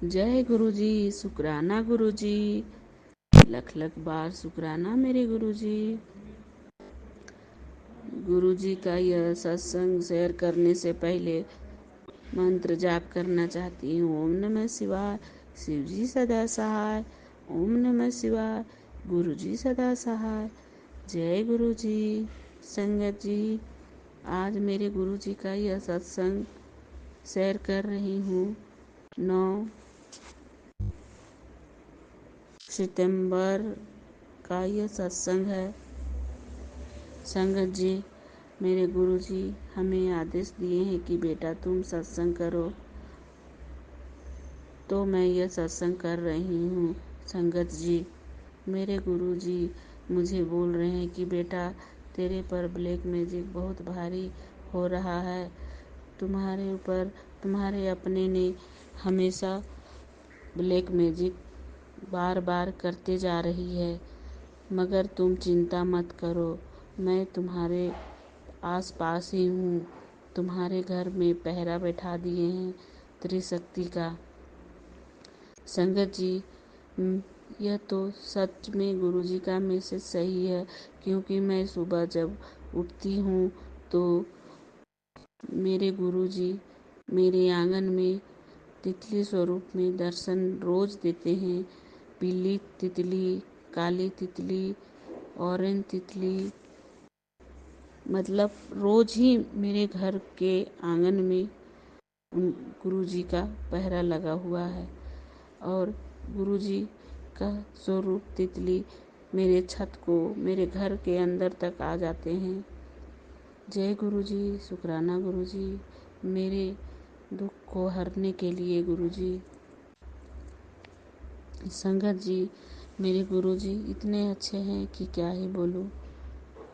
जय गुरुजी, शुक्राना गुरुजी, लख लख बार शुक्राना मेरे गुरुजी। गुरुजी का यह सत्संग शेयर करने से पहले मंत्र जाप करना चाहती हूँ। ओम नमः शिवाय, शिवजी सदा सहाय। ओम नमः शिवाय, गुरुजी सदा सहाय। जय गुरुजी। संगत जी, आज मेरे गुरुजी का यह सत्संग शेयर कर रही हूँ। 9 सितंबर का यह सत्संग है। संगत जी, मेरे गुरुजी हमें आदेश दिए हैं कि बेटा तुम सत्संग करो, तो मैं यह सत्संग कर रही हूँ। संगत जी, मेरे गुरुजी मुझे बोल रहे हैं कि बेटा तेरे पर ब्लैक मैजिक बहुत भारी हो रहा है। तुम्हारे ऊपर तुम्हारे अपने ने हमेशा ब्लैक मैजिक बार बार करते जा रही है, मगर तुम चिंता मत करो, मैं तुम्हारे आस पास ही हूँ। तुम्हारे घर में पहरा बैठा दिए हैं त्रिशक्ति का। संगत जी, यह तो सच में गुरुजी का मैसेज सही है, क्योंकि मैं सुबह जब उठती हूँ तो मेरे गुरुजी मेरे आंगन में तितली स्वरूप में दर्शन रोज देते हैं। पीली तितली, काली तितली, ऑरेंज तितली, मतलब रोज ही मेरे घर के आंगन में गुरुजी का पहरा लगा हुआ है। और गुरुजी का स्वरूप तितली मेरे छत को, मेरे घर के अंदर तक आ जाते हैं। जय गुरुजी, शुक्राना गुरुजी, मेरे दुख को हरने के लिए गुरुजी। संगत जी, मेरे गुरुजी इतने अच्छे हैं कि क्या ही बोलूं।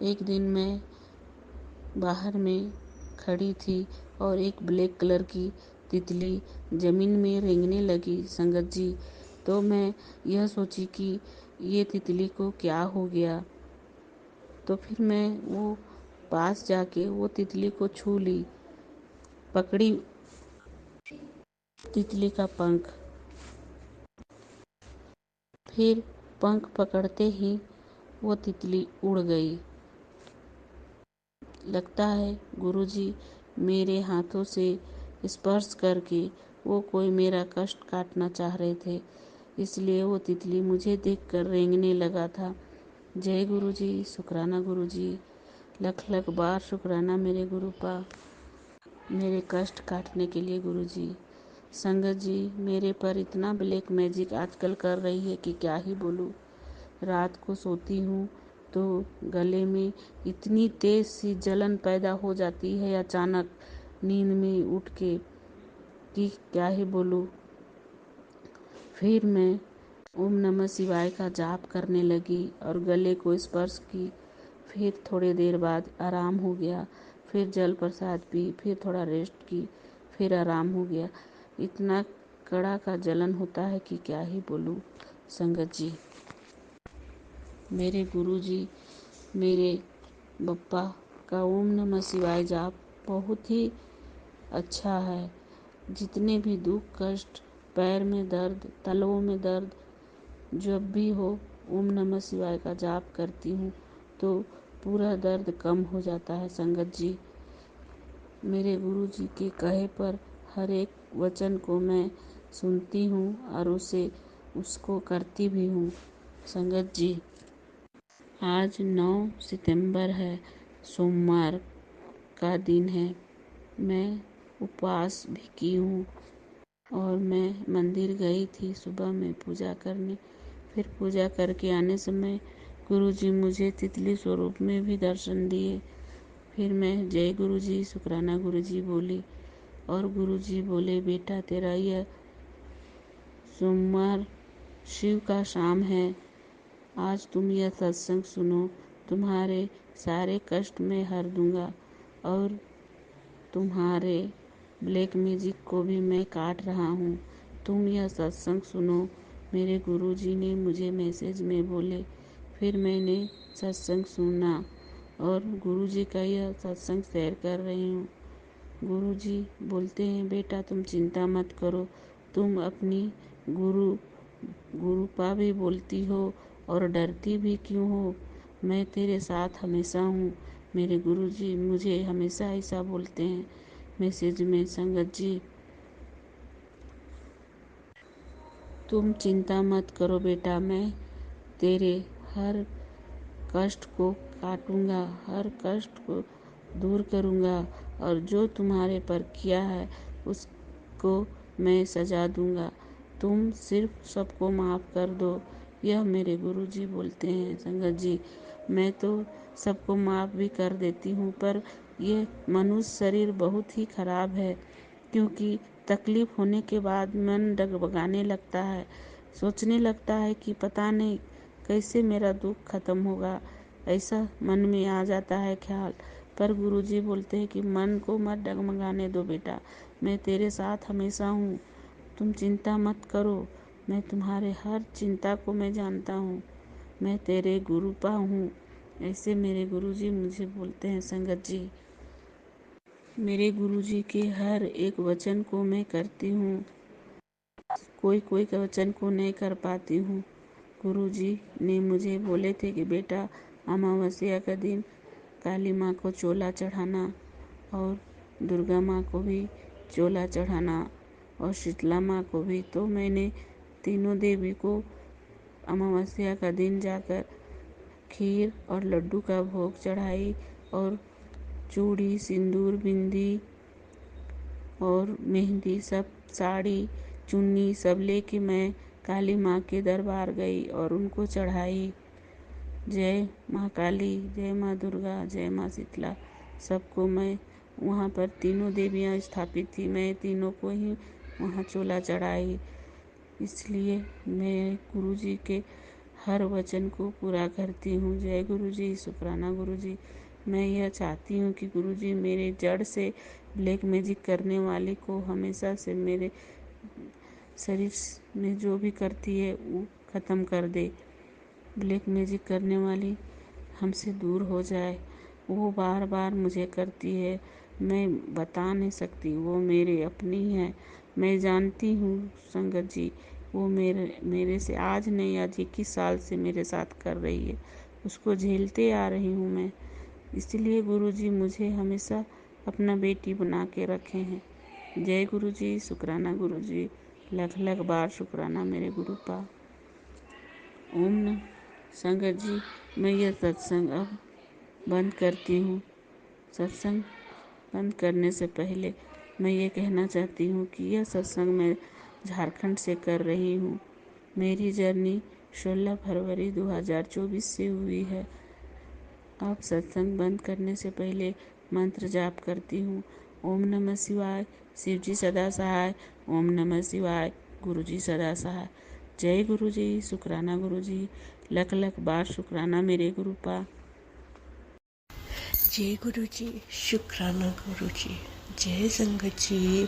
एक दिन मैं बाहर में खड़ी थी और एक ब्लैक कलर की तितली ज़मीन में रेंगने लगी। संगत जी, तो मैं यह सोची कि ये तितली को क्या हो गया। तो फिर मैं वो पास जाके वो तितली को छू ली, पकड़ी तितली का पंख। फिर पंख पकड़ते ही वो तितली उड़ गई। लगता है गुरुजी मेरे हाथों से स्पर्श करके वो कोई मेरा कष्ट काटना चाह रहे थे, इसलिए वो तितली मुझे देखकर रेंगने लगा था। जय गुरुजी, शुक्राना गुरुजी, लख लख बार शुक्राना मेरे गुरुपा, मेरे कष्ट काटने के लिए गुरुजी। संगत जी, मेरे पर इतना ब्लैक मैजिक आजकल कर रही है कि क्या ही बोलूँ। रात को सोती हूँ तो गले में इतनी तेज सी जलन पैदा हो जाती है अचानक नींद में उठ के कि क्या ही बोलूँ। फिर मैं ओम नमः शिवाय का जाप करने लगी और गले को स्पर्श की। फिर थोड़ी देर बाद आराम हो गया। फिर जल प्रसाद पी, फिर थोड़ा रेस्ट की, फिर आराम हो गया। इतना कड़ा का जलन होता है कि क्या ही बोलूँ। संगत जी, मेरे गुरुजी, मेरे बप्पा का ओम नमः शिवाय जाप बहुत ही अच्छा है। जितने भी दुख कष्ट, पैर में दर्द, तलवों में दर्द, जब भी हो ओम नमः शिवाय का जाप करती हूँ तो पूरा दर्द कम हो जाता है। संगत जी, मेरे गुरुजी के कहे पर हर एक वचन को मैं सुनती हूँ और उसको करती भी हूँ। संगत जी, आज 9 सितंबर है, सोमवार का दिन है। मैं उपवास भी की हूँ और मैं मंदिर गई थी सुबह में पूजा करने। फिर पूजा करके आने समय गुरुजी मुझे तितली स्वरूप में भी दर्शन दिए। फिर मैं जय गुरुजी, शुक्राना गुरुजी बोली और गुरुजी बोले, बेटा तेरा यह सोमवार शिव का शाम है, आज तुम यह सत्संग सुनो, तुम्हारे सारे कष्ट मैं हर दूंगा और तुम्हारे ब्लैक मैजिक को भी मैं काट रहा हूँ। तुम यह सत्संग सुनो, मेरे गुरुजी ने मुझे मैसेज में बोले। फिर मैंने सत्संग सुना और गुरुजी का यह सत्संग शेयर कर रही हूँ। गुरुजी बोलते हैं, बेटा तुम चिंता मत करो, तुम अपनी गुरु गुरुपा भी बोलती हो और डरती भी क्यों हो? मैं तेरे साथ हमेशा हूँ। मेरे गुरुजी मुझे हमेशा ऐसा बोलते हैं। मैसेज में संगत जी, तुम चिंता मत करो बेटा, मैं तेरे हर कष्ट को काटूंगा, हर कष्ट को दूर करूंगा और जो तुम्हारे पर किया है उसको मैं सजा दूंगा। तुम सिर्फ सबको माफ़ कर दो। यह मेरे गुरुजी बोलते हैं संगत जी। मैं तो सबको माफ़ भी कर देती हूँ, पर यह मनुष्य शरीर बहुत ही खराब है, क्योंकि तकलीफ होने के बाद मन डगमगाने लगता है, सोचने लगता है कि पता नहीं कैसे मेरा दुख खत्म होगा। ऐसा मन में आ जाता है ख्याल। पर गुरुजी बोलते हैं कि मन को मत डगमगाने दो बेटा, मैं तेरे साथ हमेशा हूँ। तुम चिंता मत करो, मैं तुम्हारे हर चिंता को मैं जानता हूँ। मैं तेरे गुरुपा हूँ। ऐसे मेरे गुरुजी मुझे बोलते हैं संगत जी। मेरे गुरुजी के हर एक वचन को मैं करती हूँ, कोई कोई वचन को नहीं कर पाती हूँ। गुरुजी ने मुझे बोले थे कि बेटा, अमावस्या का दिन काली माँ को चोला चढ़ाना और दुर्गा माँ को भी चोला चढ़ाना और शीतला माँ को भी। तो मैंने तीनों देवी को अमावस्या का दिन जाकर खीर और लड्डू का भोग चढ़ाई और चूड़ी, सिंदूर, बिंदी और मेहंदी, सब साड़ी, चुन्नी सब लेके मैं काली माँ के दरबार गई और उनको चढ़ाई। जय माँ काली, जय माँ दुर्गा, जय माँ शीतला, सबको मैं वहाँ पर तीनों देवियाँ स्थापित थी, मैं तीनों को ही वहाँ चोला चढ़ाई। इसलिए मैं गुरुजी के हर वचन को पूरा करती हूँ। जय गुरुजी, शुक्राना गुरुजी। मैं यह चाहती हूँ कि गुरुजी मेरे जड़ से ब्लैक मैजिक करने वाले को हमेशा से मेरे शरीर में जो भी करती है वो ख़त्म कर दे। ब्लैक मैजिक करने वाली हमसे दूर हो जाए। वो बार बार मुझे करती है, मैं बता नहीं सकती, वो मेरे अपनी है। मैं जानती हूँ संगत जी, वो मेरे से आज नहीं, आज 21 साल से मेरे साथ कर रही है। उसको झेलते आ रही हूँ मैं। इसलिए गुरुजी मुझे हमेशा अपना बेटी बना के रखे हैं। जय गुरुजी, शुक्राना गुरुजी, लख लख बार शुक्राना मेरे गुरुपा। ओम न संगत जी, मैं यह सत्संग अब बंद करती हूँ। सत्संग बंद करने से पहले मैं ये कहना चाहती हूँ कि यह सत्संग मैं झारखंड से कर रही हूँ। मेरी जर्नी 16 फरवरी 2024 से हुई है। अब सत्संग बंद करने से पहले मंत्र जाप करती हूँ। ओम नमः शिवाय, शिव जी सदा सहाय। ओम नमः शिवाय, गुरु जी सदा सहाय। जय गुरु जी, शुक्राना गुरु जी, लख लख बार शुक्राना मेरे गुरुपा। जय गुरु जी, शुक्राना गुरु जी, जय संगत जी।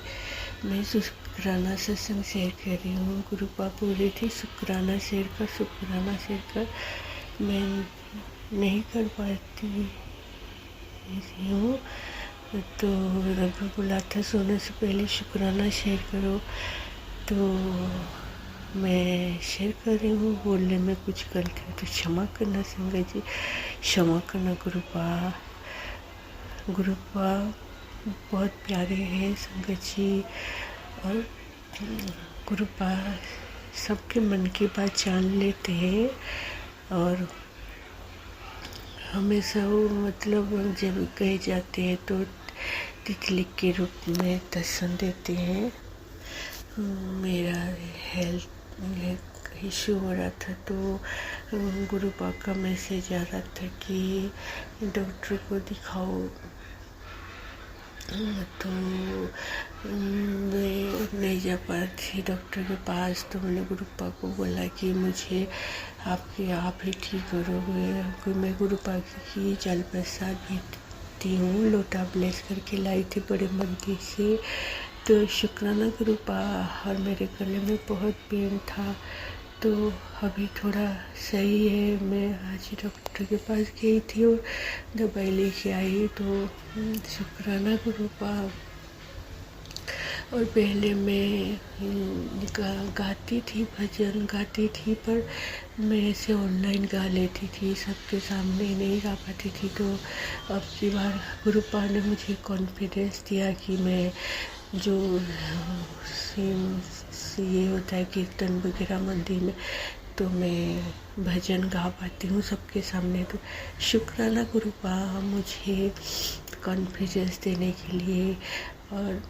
मैं शुक्राना सत्संग शेयर कर रही हूँ। गुरुपा बोल रही थी शुक्राना शेयर कर, शुक्राना शेयर कर। मैं नहीं कर पाती हूँ, तो रघु बोला था सोने से पहले शुक्राना शेयर करो, तो मैं शेयर कर रही हूँ। बोलने में कुछ गलती है तो क्षमा करना संगत जी, क्षमा करना गुरुपा। गुरुपा बहुत प्यारे हैं संगत जी, और गुरुपा सबके मन की बात जान लेते हैं और हमेशा वो मतलब जब कहे जाते हैं तो तितली के रूप में दर्शन देते हैं। मेरा हेल्थ इशू हो रहा था तो गुरुपा का मैसेज आ रहा था कि डॉक्टर को दिखाओ, तो मैं नहीं जा पा रही थी डॉक्टर के पास। तो मैंने गुरुपा को बोला कि मुझे आप ही ठीक करोगे। मैं गुरुपा की जल प्रसाद भेजती हूँ, लोटा ब्लेस करके लाई थी बड़े मंदिर से। तो शुक्राना गुरुपा। और मेरे गले में बहुत पेन था, तो अभी थोड़ा सही है। मैं आज ही डॉक्टर के पास गई थी और दवाई लेके आई, तो शुक्राना गुरुपा। और पहले मैं गाती थी, भजन गाती थी, पर मेरे से ऑनलाइन गा लेती थी, सबके सामने नहीं गा पाती थी। तो अब की बार गुरुपा ने मुझे कॉन्फिडेंस दिया कि मैं जो ये होता है कीर्तन वगैरह मंदिर में, तो मैं भजन गा पाती हूँ सबके सामने। तो शुक्राना गुरुपा मुझे कॉन्फिडेंस देने के लिए। और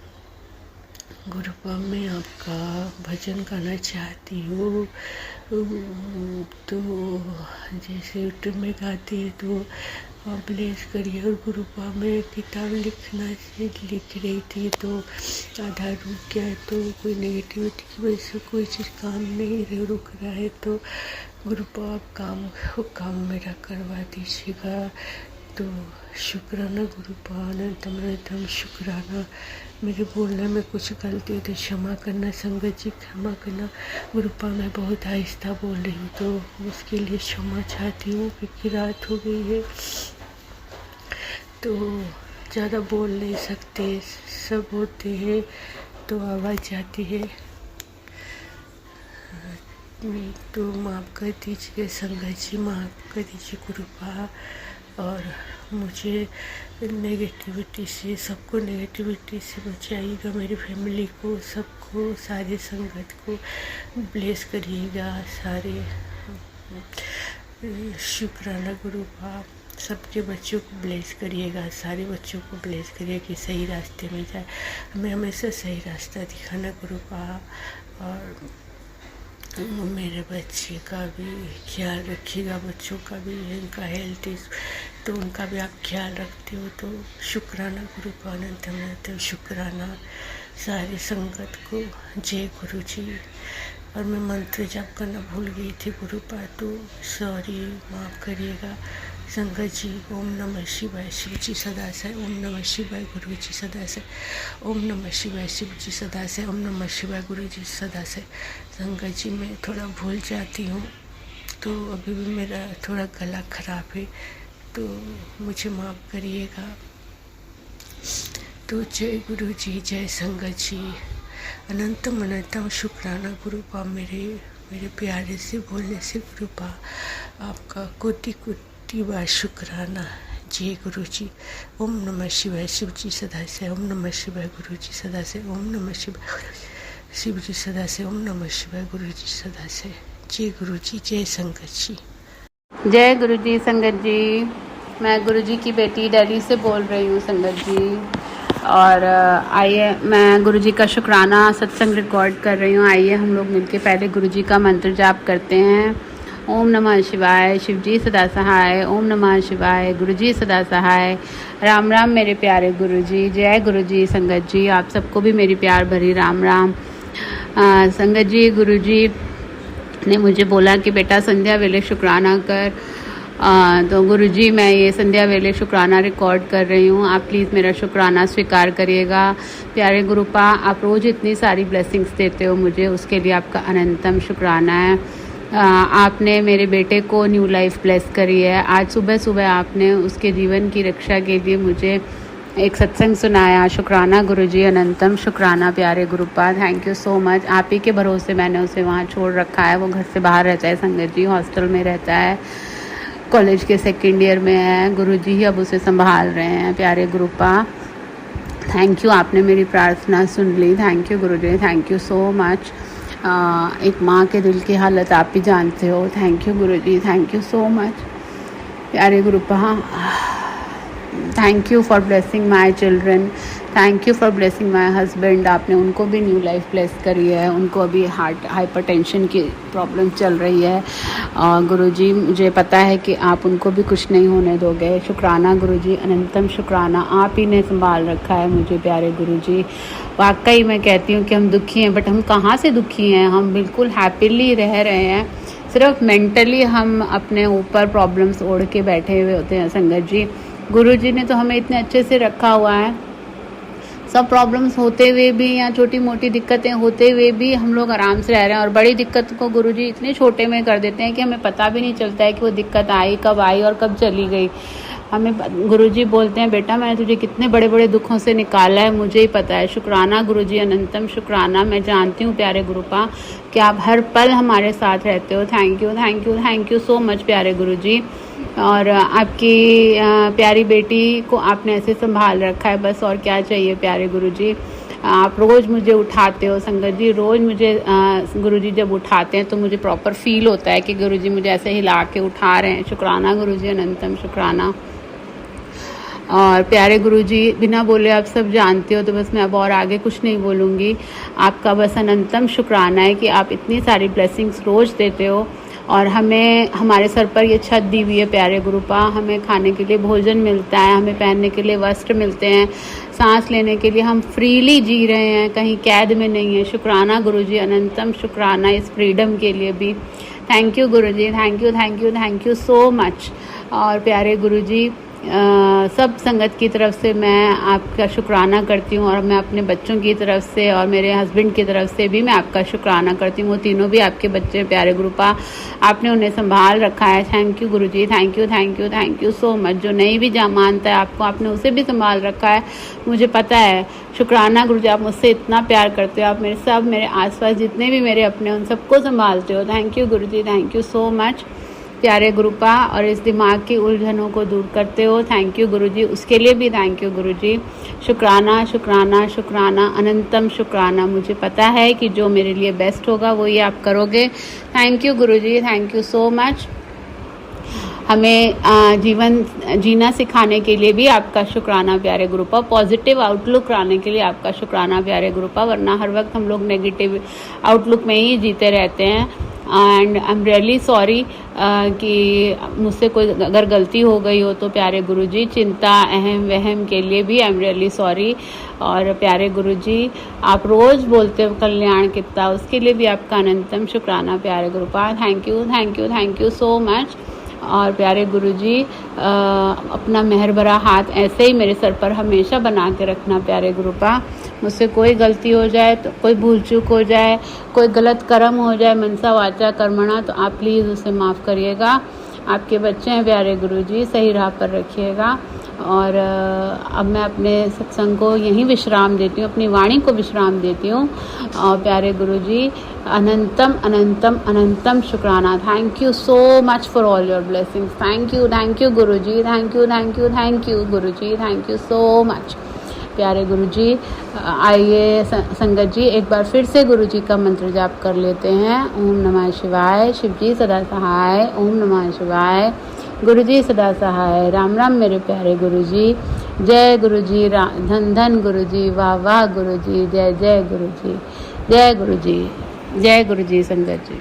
गुरुपा मैं आपका भजन गाना चाहती हूँ। तो जैसे यूट्यूब में गाती है तो ब्लेस करिए। और गुरुपा में किताब लिख रही थी तो आधा रुक गया है, तो कोई नेगेटिविटी की वजह से कोई चीज़ काम नहीं रुक रहा है, तो गुरुपा आप काम मेरा करवा दीजिएगा। तो शुक्राना गुरुपा, अनंतम शुक्राना। मेरे बोलने में कुछ गलती तो क्षमा करना, संगत जी क्षमा करना। गुरुपा मैं बहुत आहिस्ता बोल रही हूँ, तो उसके लिए क्षमा चाहती हूँ, क्योंकि रात हो गई है तो ज़्यादा बोल नहीं सकते, सब होते हैं तो आवाज़ जाती है। तो माफ़ कर दीजिए संगत जी, माफ़ कर दीजिए गुरुपा। और मुझे नेगेटिविटी से, सबको नेगेटिविटी से बचाइएगा, मेरी फैमिली को, सबको, सारे संगत को ब्लेस करिएगा। सारे शुक्राना गुरुपा, सबके बच्चों को ब्लेस करिएगा, सारे बच्चों को ब्लेस करिए कि सही रास्ते में जाए। हमें हमेशा सही रास्ता दिखाना गुरुपा। और मेरे बच्चे का भी ख्याल रखिएगा, बच्चों का भी, इनका हेल्थ तो उनका भी आप ख्याल रखते हो। तो शुक्राना गुरुपा, अनंतम शुक्राना सारे संगत को। जय गुरु जी। और मैं मंत्र जाप करना भूल गई थी गुरुपा, तो सॉरी, माफ़ करिएगा संगत जी। ओम नमः शिवाय, शिव जी सदा से। ओम नमः शिवाय, गुरु जी सदा से। ओम नमः शिवाय, शिव जी सदा से। ओम नमः शिवाय, गुरु जी सदा से। संगत जी मैं थोड़ा भूल जाती हूँ, तो अभी भी मेरा थोड़ा गला खराब है, तो मुझे माफ़ करिएगा। तो जय गुरु जी, जय संगत जी। अनंतम शुक्राना गुरुपा, मेरे प्यारे से बोलने से गुरुपा आपका कोटि कोटि बार शुक्राना। जय गुरु जी। ओम नमः शिवाय, शिव जी सदा से। ओम नमः शिवाय, गुरु जी सदा से। ओम नमः शिवाय, शिव जी सदा से। ओम नमः शिवाय, गुरु जी सदा से। जय गुरु जी, जय संगत जी। जय गुरु जी संगत जी। मैं गुरु जी की बेटी दिल्ली से बोल रही हूँ संगत जी। और आइए, मैं गुरु जी का शुक्राना सत्संग रिकॉर्ड कर रही हूँ। आइए हम लोग मिलके पहले गुरु जी का मंत्र जाप करते हैं। ओम नमः शिवाय, शिव जी सदा सहाय। ओम नमः शिवाय, गुरु जी सदा सहाय। राम राम मेरे प्यारे गुरु जी। जय गुरु जी संगत जी। आप सबको भी मेरी प्यार भरी राम राम। संगत जी, गुरु जी ने मुझे बोला कि बेटा संध्या वेले शुक्राना कर। तो गुरुजी, मैं ये संध्या वेले शुक्राना रिकॉर्ड कर रही हूँ। आप प्लीज़ मेरा शुक्राना स्वीकार करिएगा। प्यारे गुरुपा, आप रोज़ इतनी सारी ब्लेसिंग्स देते हो मुझे, उसके लिए आपका अनंतम शुक्राना है। आपने मेरे बेटे को न्यू लाइफ ब्लेस करी है। आज सुबह सुबह आपने उसके जीवन की रक्षा के लिए मुझे एक सत्संग सुनाया। शुक्राना गुरुजी, अनंतम शुक्राना प्यारे गुरुपा, थैंक यू सो मच। आप ही के भरोसे मैंने उसे वहाँ छोड़ रखा है। वो घर से बाहर रहता है संगत जी, हॉस्टल में रहता है, कॉलेज के सेकेंड ईयर में है। गुरुजी ही अब उसे संभाल रहे हैं। प्यारे गुरुपा, थैंक यू, आपने मेरी प्रार्थना सुन ली। थैंक यू गुरुजी, थैंक यू सो मच। एक माँ के दिल की हालत आप ही जानते हो। थैंक यू गुरुजी, थैंक यू सो मच। प्यारे गुरुपा, thank you for blessing my children, thank you for blessing my husband. आपने उनको भी न्यू लाइफ ब्लेस करी है। उनको अभी हाइपरटेंशन की प्रॉब्लम चल रही है। गुरुजी, मुझे पता है कि आप उनको भी कुछ नहीं होने दोगे। शुक्राना गुरुजी, अनंतम शुक्राना। आप ही ने संभाल रखा है मुझे प्यारे गुरुजी। वाकई मैं कहती हूँ कि हम दुखी हैं, बट हम कहाँ से दुखी हैं, हम बिल्कुल हैप्पीली रह रहे हैं। सिर्फ मेंटली हम अपने ऊपर प्रॉब्लम्स ओढ़ के बैठे हुए होते हैं संगत जी। गुरुजी ने तो हमें इतने अच्छे से रखा हुआ है। सब प्रॉब्लम्स होते हुए भी या छोटी मोटी दिक्कतें होते हुए भी हम लोग आराम से रह रहे हैं। और बड़ी दिक्कत को गुरुजी इतने छोटे में कर देते हैं कि हमें पता भी नहीं चलता है कि वो दिक्कत आई, कब आई और कब चली गई। हमें गुरुजी बोलते हैं बेटा मैंने तुझे कितने बड़े बड़े दुखों से निकाला है, मुझे ही पता है। शुक्राना गुरुजी, अनंतम शुक्राना। मैं जानती हूँ प्यारे गुरुपा कि आप हर पल हमारे साथ रहते हो। Thank you thank you thank you so much प्यारे गुरुजी। और आपकी प्यारी बेटी को आपने ऐसे संभाल रखा है, बस और क्या चाहिए प्यारे गुरुजी। आप रोज़ मुझे उठाते हो संगत जी, रोज़ मुझे गुरुजी जब उठाते हैं तो मुझे प्रॉपर फील होता है कि गुरुजी मुझे ऐसे हिला के उठा रहे हैं। शुक्राना गुरुजी, अनंतम शुक्राना। और प्यारे गुरुजी, बिना बोले आप सब जानते हो तो बस मैं अब और आगे कुछ नहीं बोलूँगी। आपका बस अनंतम शुक्राना है कि आप इतनी सारी ब्लेसिंग्स रोज़ देते हो और हमें हमारे सर पर ये छत दी हुई है प्यारे गुरुपा। हमें खाने के लिए भोजन मिलता है, हमें पहनने के लिए वस्त्र मिलते हैं, सांस लेने के लिए हम फ्रीली जी रहे हैं, कहीं कैद में नहीं है। शुक्राना गुरुजी, अनंतम शुक्राना इस फ्रीडम के लिए भी। थैंक यू गुरुजी, thank you thank you thank you so much. और प्यारे गुरुजी, सब संगत की तरफ से मैं आपका शुक्राना करती हूँ और मैं अपने बच्चों की तरफ से और मेरे हस्बैंड की तरफ से भी मैं आपका शुक्राना करती हूँ। वो तीनों भी आपके बच्चे प्यारे गुरुपा, आपने उन्हें संभाल रखा है। थैंक यू गुरुजी, thank you thank you thank you so much. जो नहीं भी मानता है आपको, आपने उसे भी संभाल रखा है, मुझे पता है। शुक्राना गुरुजी, आप मुझसे इतना प्यार करते हो, आप मेरे आसपास जितने भी मेरे अपने उन सबको संभालते हो। थैंक यू गुरुजी, थैंक यू सो मच प्यारे गुरुपा। और इस दिमाग की उलझनों को दूर करते हो, थैंक यू गुरुजी, उसके लिए भी थैंक यू गुरुजी। शुक्राना शुक्राना शुक्राना, अनंतम शुक्राना। मुझे पता है कि जो मेरे लिए बेस्ट होगा वो ये आप करोगे। थैंक यू गुरुजी, थैंक यू सो मच। हमें जीवन जीना सिखाने के लिए भी आपका शुक्राना प्यारे गुरुपा। पॉजिटिव आउटलुक लाने के लिए आपका शुक्राना प्यारे गुरुपा, वरना हर वक्त हम लोग नेगेटिव आउटलुक में ही जीते रहते हैं। And I am really sorry कि मुझसे कोई अगर गलती हो गई हो तो प्यारे गुरुजी, चिंता अहम वहम के लिए भी आई एम रियली सॉरी। और प्यारे गुरुजी, आप रोज़ बोलते हो कल्याण कितना, उसके लिए भी आपका अनंतम शुक्राना प्यारे गुरुपा। Thank you thank you thank you so much. और प्यारे गुरुजी, अपना मेहर भरा हाथ ऐसे ही मेरे सर पर हमेशा बना के रखना प्यारे गुरुपा। मुझसे कोई गलती हो जाए, तो कोई भूल चूक हो जाए, कोई गलत कर्म हो जाए, मनसा वाचा कर्मणा, तो आप प्लीज़ उसे माफ़ करिएगा। आपके बच्चे हैं प्यारे गुरुजी, सही राह पर रखिएगा। और अब मैं अपने सत्संग को यहीं विश्राम देती हूँ, अपनी वाणी को विश्राम देती हूँ। और प्यारे गुरुजी, अनंतम अनंतम अनंतम शुक्राना। Thank you so much for all your blessings. Thank you गुरुजी, थैंक यू गुरुजी, थैंक यू सो मच प्यारे गुरुजी। आइए संगत जी, एक बार फिर से गुरुजी का मंत्र जाप कर लेते हैं। ओम नमः शिवाय। शिवजी सदा सहाय। ओम नमः शिवाय। गुरुजी सदा सहाय। राम राम मेरे प्यारे गुरुजी। जय गुरुजी, धन धन गुरुजी, वाह वाह गुरुजी, जय जय गुरुजी, जय गुरुजी, जय गुरुजी संगत जी।